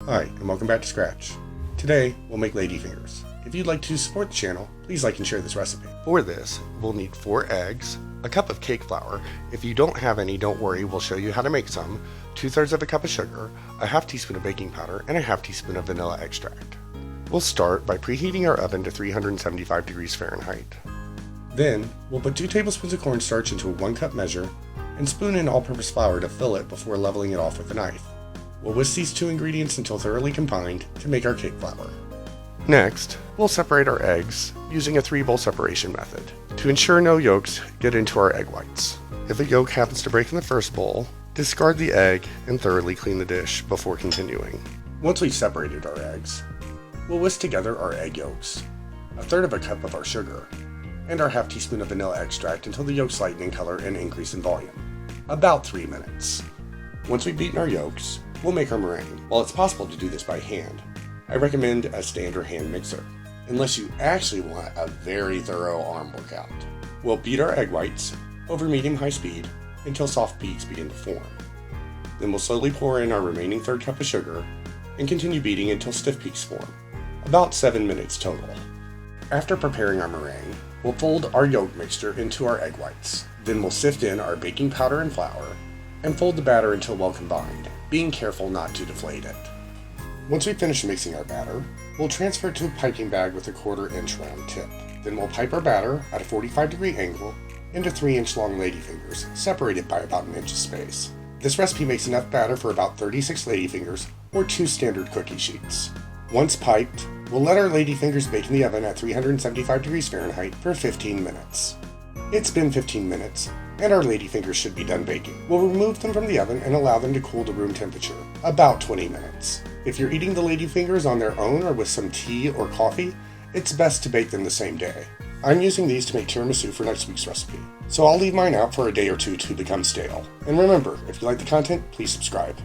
Hi, and welcome back to Skrach. Today, we'll make ladyfingers. If you'd like to support the channel, please like and share this recipe. For this, we'll need 4 eggs, a cup of cake flour. If you don't have any, don't worry, we'll show you how to make some, 2/3 of a cup of sugar, a half teaspoon of baking powder, and a half teaspoon of vanilla extract. We'll start by preheating our oven to 375 degrees Fahrenheit. Then, we'll put 2 tablespoons of cornstarch into a 1 cup measure, and spoon in all-purpose flour to fill it before leveling it off with a knife. We'll whisk these 2 ingredients until thoroughly combined to make our cake flour. Next, we'll separate our eggs using a 3-bowl separation method to ensure no yolks get into our egg whites. If a yolk happens to break in the first bowl, discard the egg and thoroughly clean the dish before continuing. Once we've separated our eggs, we'll whisk together our egg yolks, 1/3 of a cup of our sugar, and our half teaspoon of vanilla extract until the yolks lighten in color and increase in volume. About 3 minutes. Once we've beaten our yolks, we'll make our meringue. While it's possible to do this by hand, I recommend a stand or hand mixer, unless you actually want a very thorough arm workout. We'll beat our egg whites over medium-high speed until soft peaks begin to form. Then we'll slowly pour in our remaining 1/3 cup of sugar and continue beating until stiff peaks form, about 7 minutes total. After preparing our meringue, we'll fold our yolk mixture into our egg whites. Then we'll sift in our baking powder and flour and fold the batter until well combined, being careful not to deflate it. Once we finish mixing our batter, we'll transfer it to a piping bag with a 1/4 inch round tip. Then we'll pipe our batter at a 45-degree angle into 3-inch long ladyfingers, separated by about 1 inch of space. This recipe makes enough batter for about 36 ladyfingers or 2 standard cookie sheets. Once piped, we'll let our ladyfingers bake in the oven at 375 degrees Fahrenheit for 15 minutes. It's been 15 minutes, and our ladyfingers should be done baking. We'll remove them from the oven and allow them to cool to room temperature, about 20 minutes. If you're eating the ladyfingers on their own or with some tea or coffee, it's best to bake them the same day. I'm using these to make tiramisu for next week's recipe, so I'll leave mine out for a day or two to become stale. And remember, if you like the content, please subscribe.